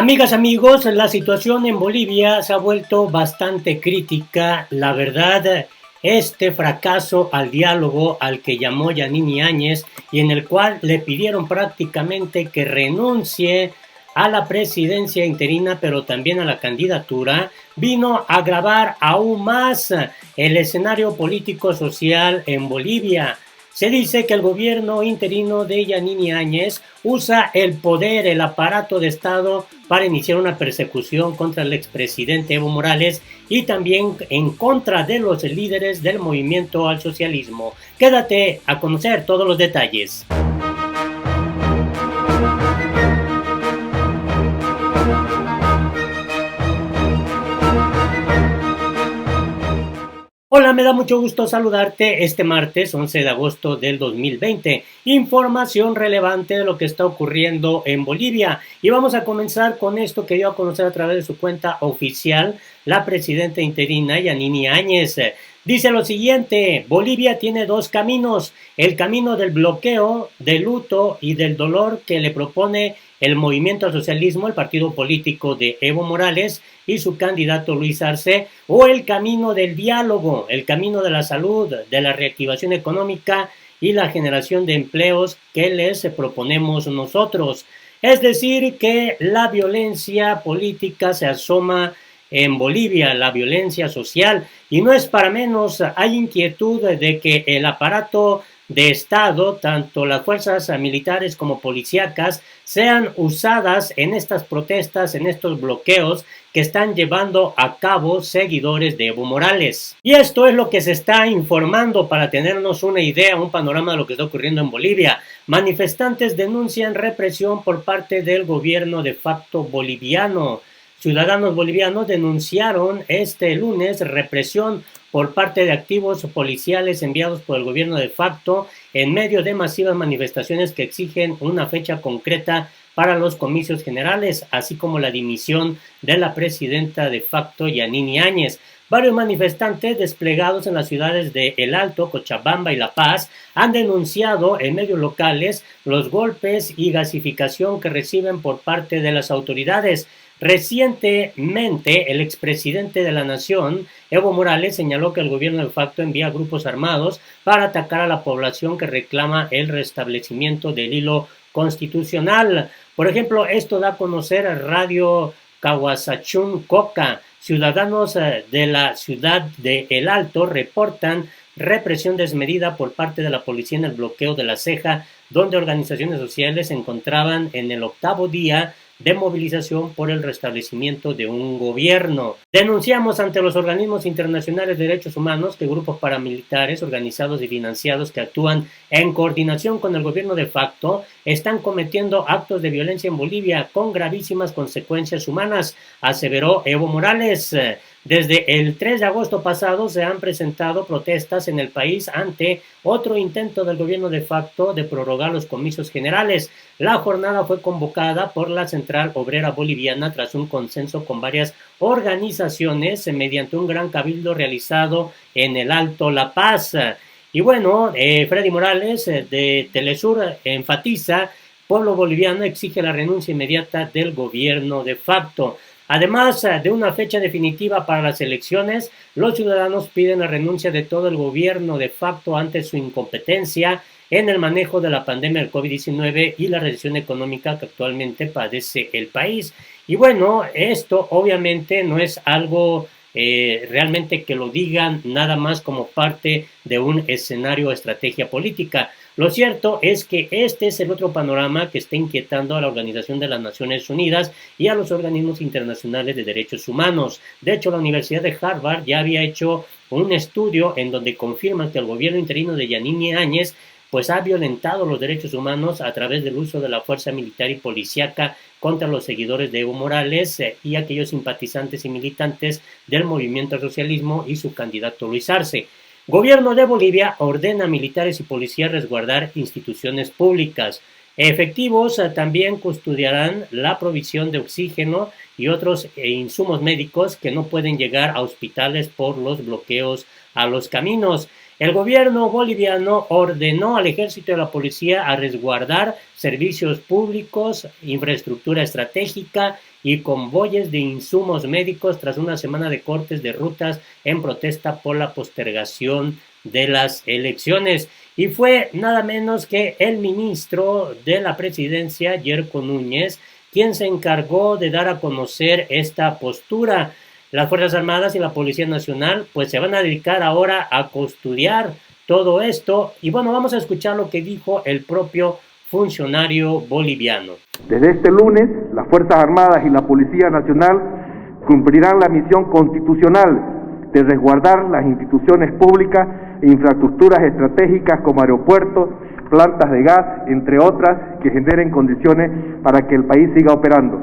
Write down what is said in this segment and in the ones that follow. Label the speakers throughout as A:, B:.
A: Amigas, amigos, la situación en Bolivia se ha vuelto bastante crítica. La verdad, este fracaso al diálogo al que llamó Yanini Áñez y en el cual le pidieron prácticamente que renuncie a la presidencia interina, pero también a la candidatura, vino a agravar aún más el escenario político-social en Bolivia. Se dice que el gobierno interino de Yanini Áñez usa el poder, el aparato de Estado para iniciar una persecución contra el expresidente Evo Morales y también en contra de los líderes del movimiento al socialismo. Quédate a conocer todos los detalles. Hola, me da mucho gusto saludarte este martes 11 de agosto del 2020. Información relevante de lo que está ocurriendo en Bolivia. Y vamos a comenzar con esto que dio a conocer a través de su cuenta oficial la presidenta interina Yanini Áñez. Dice lo siguiente: Bolivia tiene dos caminos, el camino del bloqueo, del luto y del dolor que le propone el movimiento al socialismo, el partido político de Evo Morales y su candidato Luis Arce, o el camino del diálogo, el camino de la salud, de la reactivación económica y la generación de empleos que les proponemos nosotros. Es decir, que la violencia política se asoma en Bolivia, la violencia social, y no es para menos. Hay inquietud de que el aparato de Estado, tanto las fuerzas militares como policíacas, sean usadas en estas protestas, en estos bloqueos que están llevando a cabo seguidores de Evo Morales. Y esto es lo que se está informando para tenernos una idea, un panorama de lo que está ocurriendo en Bolivia. Manifestantes denuncian represión por parte del gobierno de facto boliviano. Ciudadanos bolivianos denunciaron este lunes represión por parte de activos policiales enviados por el gobierno de facto en medio de masivas manifestaciones que exigen una fecha concreta para los comicios generales, así como la dimisión de la presidenta de facto Yanini Áñez. Varios manifestantes desplegados en las ciudades de El Alto, Cochabamba y La Paz han denunciado en medios locales los golpes y gasificación que reciben por parte de las autoridades. Recientemente, el expresidente de la Nación, Evo Morales, señaló que el gobierno de facto envía grupos armados para atacar a la población que reclama el restablecimiento del hilo constitucional. Por ejemplo, esto da a conocer a Radio Caguasachún Coca. Ciudadanos de la ciudad de El Alto reportan represión desmedida por parte de la policía en el bloqueo de La Ceja, donde organizaciones sociales se encontraban en el 8º día de movilización por el restablecimiento de un gobierno. Denunciamos ante los organismos internacionales de derechos humanos que grupos paramilitares organizados y financiados que actúan en coordinación con el gobierno de facto están cometiendo actos de violencia en Bolivia con gravísimas consecuencias humanas, aseveró Evo Morales. Desde el 3 de agosto pasado se han presentado protestas en el país ante otro intento del gobierno de facto de prorrogar los comicios generales. La jornada fue convocada por la Central Obrera Boliviana tras un consenso con varias organizaciones mediante un gran cabildo realizado en el Alto La Paz. Y bueno, Freddy Morales de Telesur enfatiza: pueblo boliviano exige la renuncia inmediata del gobierno de facto. Además de una fecha definitiva para las elecciones, los ciudadanos piden la renuncia de todo el gobierno de facto ante su incompetencia en el manejo de la pandemia del COVID-19 y la recesión económica que actualmente padece el país. Y bueno, esto obviamente no es algo realmente que lo digan nada más como parte de un escenario o estrategia política. Lo cierto es que este es el otro panorama que está inquietando a la Organización de las Naciones Unidas y a los organismos internacionales de derechos humanos. De hecho, la Universidad de Harvard ya había hecho un estudio en donde confirman que el gobierno interino de Yanini Áñez pues ha violentado los derechos humanos a través del uso de la fuerza militar y policíaca contra los seguidores de Evo Morales y aquellos simpatizantes y militantes del movimiento al socialismo y su candidato Luis Arce. Gobierno de Bolivia ordena a militares y policías resguardar instituciones públicas. Efectivos también custodiarán la provisión de oxígeno y otros insumos médicos que no pueden llegar a hospitales por los bloqueos a los caminos. El gobierno boliviano ordenó al ejército y a la policía a resguardar servicios públicos, infraestructura estratégica y convoyes de insumos médicos tras una semana de cortes de rutas en protesta por la postergación de las elecciones. Y fue nada menos que el ministro de la presidencia, Yerko Núñez, quien se encargó de dar a conocer esta postura. Las Fuerzas Armadas y la Policía Nacional pues se van a dedicar ahora a custodiar todo esto. Y bueno, vamos a escuchar lo que dijo el propio funcionario boliviano.
B: Desde este lunes, las Fuerzas Armadas y la Policía Nacional cumplirán la misión constitucional de resguardar las instituciones públicas e infraestructuras estratégicas como aeropuertos, plantas de gas, entre otras, que generen condiciones para que el país siga operando.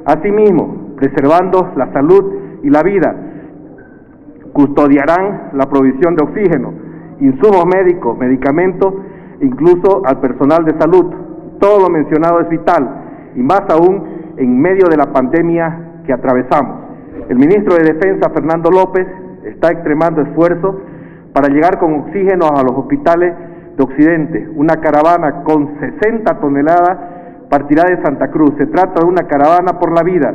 B: Asimismo, preservando la salud y la vida, custodiarán la provisión de oxígeno, insumos médicos, medicamentos, incluso al personal de salud. Todo lo mencionado es vital, y más aún en medio de la pandemia que atravesamos. El ministro de Defensa, Fernando López, está extremando esfuerzos para llegar con oxígeno a los hospitales de Occidente. Una caravana con 60 toneladas partirá de Santa Cruz. Se trata de una caravana por la vida,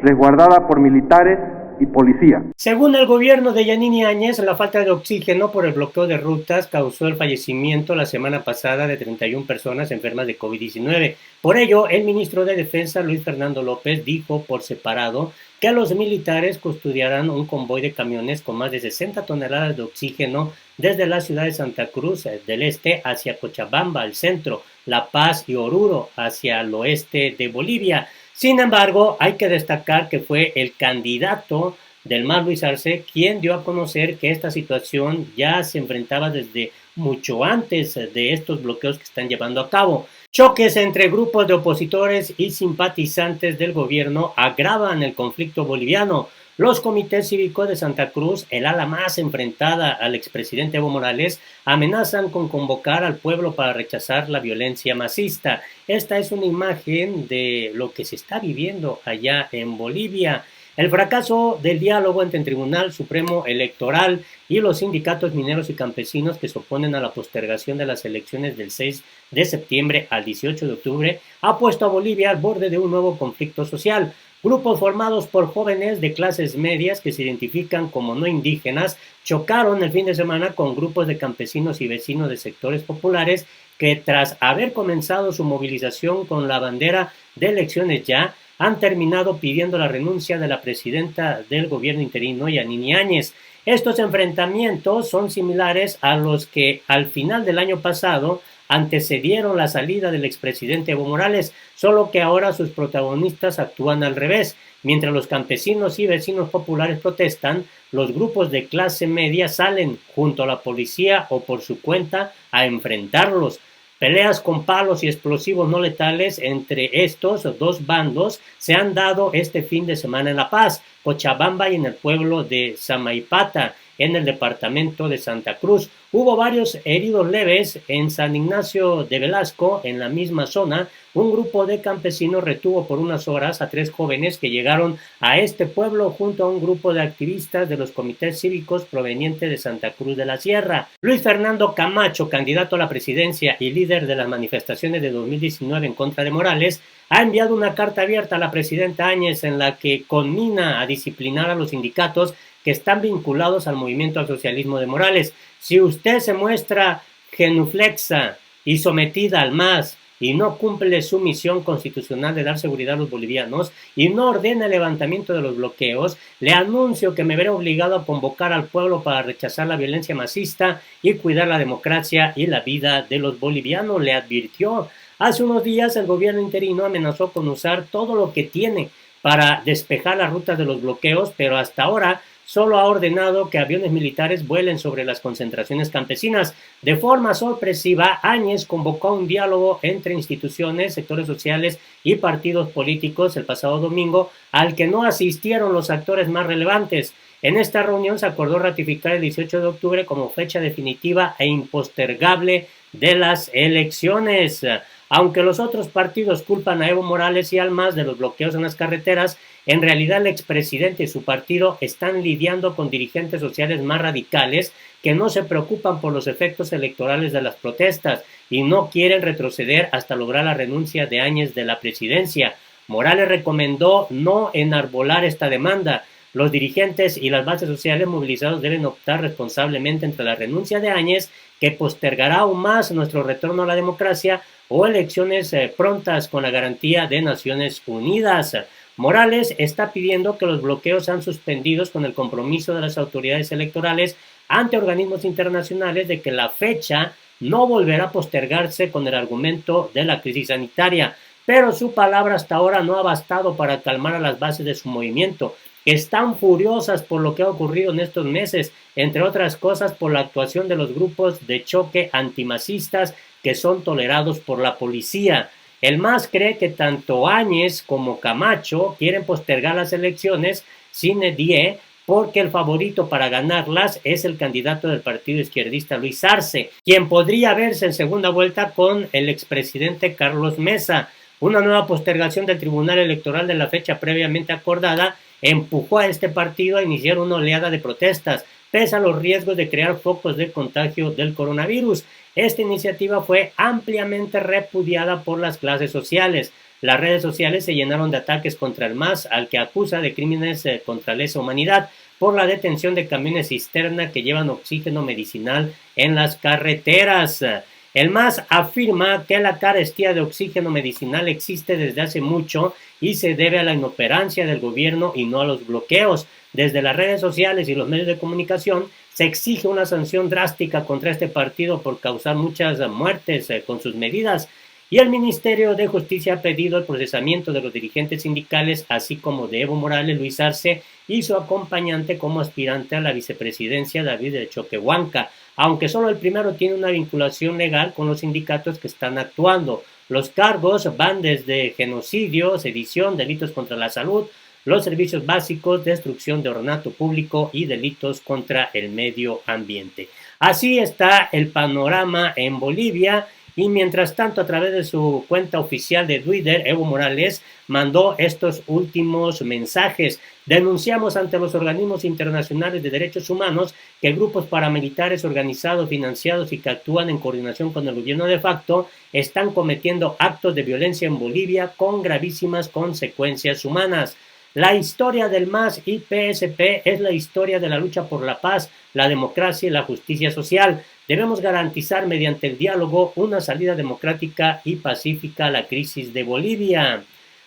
B: resguardada por militares y policía.
A: Según el gobierno de Yanine Áñez, la falta de oxígeno por el bloqueo de rutas causó el fallecimiento la semana pasada de 31 personas enfermas de COVID-19. Por ello, el ministro de Defensa, Luis Fernando López, dijo por separado que los militares custodiarán un convoy de camiones con más de 60 toneladas de oxígeno desde la ciudad de Santa Cruz del Este hacia Cochabamba, al centro, La Paz y Oruro hacia el oeste de Bolivia. Sin embargo, hay que destacar que fue el candidato del MAS, Luis Arce, quien dio a conocer que esta situación ya se enfrentaba desde mucho antes de estos bloqueos que están llevando a cabo. Choques entre grupos de opositores y simpatizantes del gobierno agravan el conflicto boliviano. Los comités cívicos de Santa Cruz, el ala más enfrentada al expresidente Evo Morales, amenazan con convocar al pueblo para rechazar la violencia masista. Esta es una imagen de lo que se está viviendo allá en Bolivia. El fracaso del diálogo entre el Tribunal Supremo Electoral y los sindicatos mineros y campesinos que se oponen a la postergación de las elecciones del 6 de septiembre al 18 de octubre ha puesto a Bolivia al borde de un nuevo conflicto social. Grupos formados por jóvenes de clases medias que se identifican como no indígenas chocaron el fin de semana con grupos de campesinos y vecinos de sectores populares que, tras haber comenzado su movilización con la bandera de elecciones ya, han terminado pidiendo la renuncia de la presidenta del gobierno interino, Yanine Áñez. Estos enfrentamientos son similares a los que al final del año pasado antecedieron la salida del expresidente Evo Morales, solo que ahora sus protagonistas actúan al revés. Mientras los campesinos y vecinos populares protestan, los grupos de clase media salen junto a la policía o por su cuenta a enfrentarlos. Peleas con palos y explosivos no letales entre estos dos bandos se han dado este fin de semana en La Paz, Cochabamba y en el pueblo de Samaipata, en el departamento de Santa Cruz. Hubo varios heridos leves en San Ignacio de Velasco, en la misma zona. Un grupo de campesinos retuvo por unas horas a 3 jóvenes que llegaron a este pueblo junto a un grupo de activistas de los comités cívicos provenientes de Santa Cruz de la Sierra. Luis Fernando Camacho, candidato a la presidencia y líder de las manifestaciones de 2019 en contra de Morales, ha enviado una carta abierta a la presidenta Áñez en la que conmina a disciplinar a los sindicatos que están vinculados al movimiento al socialismo de Morales. Si usted se muestra genuflexa y sometida al MAS y no cumple su misión constitucional de dar seguridad a los bolivianos y no ordena el levantamiento de los bloqueos, le anuncio que me veré obligado a convocar al pueblo para rechazar la violencia masista y cuidar la democracia y la vida de los bolivianos, le advirtió. Hace unos días el gobierno interino amenazó con usar todo lo que tiene para despejar las rutas de los bloqueos, pero hasta ahora solo ha ordenado que aviones militares vuelen sobre las concentraciones campesinas. De forma sorpresiva, Áñez convocó un diálogo entre instituciones, sectores sociales y partidos políticos el pasado domingo, al que no asistieron los actores más relevantes. En esta reunión se acordó ratificar el 18 de octubre como fecha definitiva e impostergable de las elecciones. Aunque los otros partidos culpan a Evo Morales y al MAS de los bloqueos en las carreteras, en realidad el expresidente y su partido están lidiando con dirigentes sociales más radicales que no se preocupan por los efectos electorales de las protestas y no quieren retroceder hasta lograr la renuncia de Áñez de la presidencia. Morales recomendó no enarbolar esta demanda. Los dirigentes y las bases sociales movilizados deben optar responsablemente entre la renuncia de Áñez, que postergará aún más nuestro retorno a la democracia, o elecciones prontas con la garantía de Naciones Unidas. Morales está pidiendo que los bloqueos sean suspendidos con el compromiso de las autoridades electorales ante organismos internacionales de que la fecha no volverá a postergarse con el argumento de la crisis sanitaria. Pero su palabra hasta ahora no ha bastado para calmar a las bases de su movimiento, que están furiosas por lo que ha ocurrido en estos meses, entre otras cosas por la actuación de los grupos de choque antimasistas que son tolerados por la policía. El MAS cree que tanto Áñez como Camacho quieren postergar las elecciones sine die porque el favorito para ganarlas es el candidato del partido izquierdista Luis Arce, quien podría verse en segunda vuelta con el expresidente Carlos Mesa. Una nueva postergación del Tribunal Electoral de la fecha previamente acordada empujó a este partido a iniciar una oleada de protestas, pese a los riesgos de crear focos de contagio del coronavirus. Esta iniciativa fue ampliamente repudiada por las clases sociales. Las redes sociales se llenaron de ataques contra el MAS, al que acusa de crímenes contra lesa humanidad por la detención de camiones cisterna que llevan oxígeno medicinal en las carreteras. El MAS afirma que la carestía de oxígeno medicinal existe desde hace mucho y se debe a la inoperancia del gobierno y no a los bloqueos. Desde las redes sociales y los medios de comunicación se exige una sanción drástica contra este partido por causar muchas muertes con sus medidas. Y el Ministerio de Justicia ha pedido el procesamiento de los dirigentes sindicales, así como de Evo Morales, Luis Arce y su acompañante como aspirante a la vicepresidencia, David de Choquehuanca, aunque solo el primero tiene una vinculación legal con los sindicatos que están actuando. Los cargos van desde genocidio, sedición, delitos contra la salud, los servicios básicos, destrucción de ornato público y delitos contra el medio ambiente. Así está el panorama en Bolivia. Y mientras tanto, a través de su cuenta oficial de Twitter, Evo Morales mandó estos últimos mensajes. Denunciamos ante los organismos internacionales de derechos humanos que grupos paramilitares organizados, financiados y que actúan en coordinación con el gobierno de facto están cometiendo actos de violencia en Bolivia con gravísimas consecuencias humanas. La historia del MAS y PSP es la historia de la lucha por la paz, la democracia y la justicia social. Debemos garantizar mediante el diálogo una salida democrática y pacífica a la crisis de Bolivia.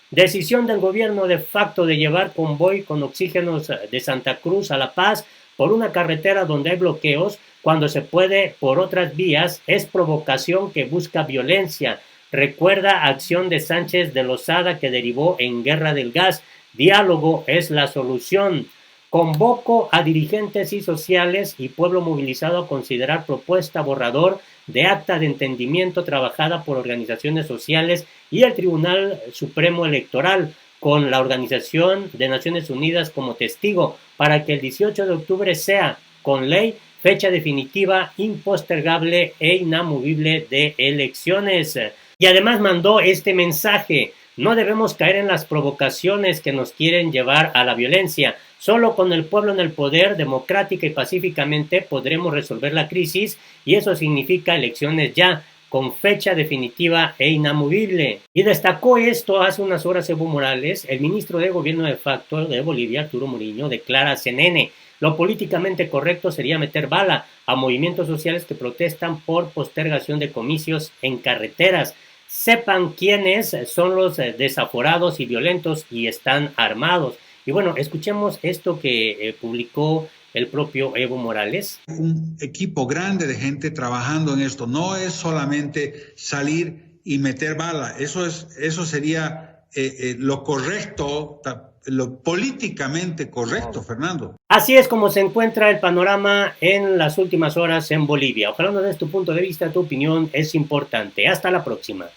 A: Decisión del gobierno de facto de llevar convoy con oxígenos de Santa Cruz a La Paz por una carretera donde hay bloqueos, cuando se puede por otras vías, es provocación que busca violencia. Recuerda acción de Sánchez de Lozada que derivó en guerra del gas. Diálogo es la solución. Convoco a dirigentes y sociales y pueblo movilizado a considerar propuesta borrador de acta de entendimiento trabajada por organizaciones sociales y el Tribunal Supremo Electoral, con la Organización de Naciones Unidas como testigo, para que el 18 de octubre sea, con ley, fecha definitiva, impostergable e inamovible de elecciones. Y además mandó este mensaje: no debemos caer en las provocaciones que nos quieren llevar a la violencia. Solo con el pueblo en el poder, democrática y pacíficamente, podremos resolver la crisis, y eso significa elecciones ya, con fecha definitiva e inamovible. Y destacó esto hace unas horas Evo Morales. El ministro de Gobierno de facto de Bolivia, Arturo Muriño, declara a CNN: lo políticamente correcto sería meter bala a movimientos sociales que protestan por postergación de comicios en carreteras. Sepan quiénes son los desaforados y violentos y están armados. Y bueno, escuchemos esto que publicó el propio Evo Morales.
C: Un equipo grande de gente trabajando en esto. No es solamente salir y meter bala. Eso sería lo correcto, lo políticamente correcto, Fernando.
A: Así es como se encuentra el panorama en las últimas horas en Bolivia. Ojalá nos des tu punto de vista, tu opinión es importante. Hasta la próxima.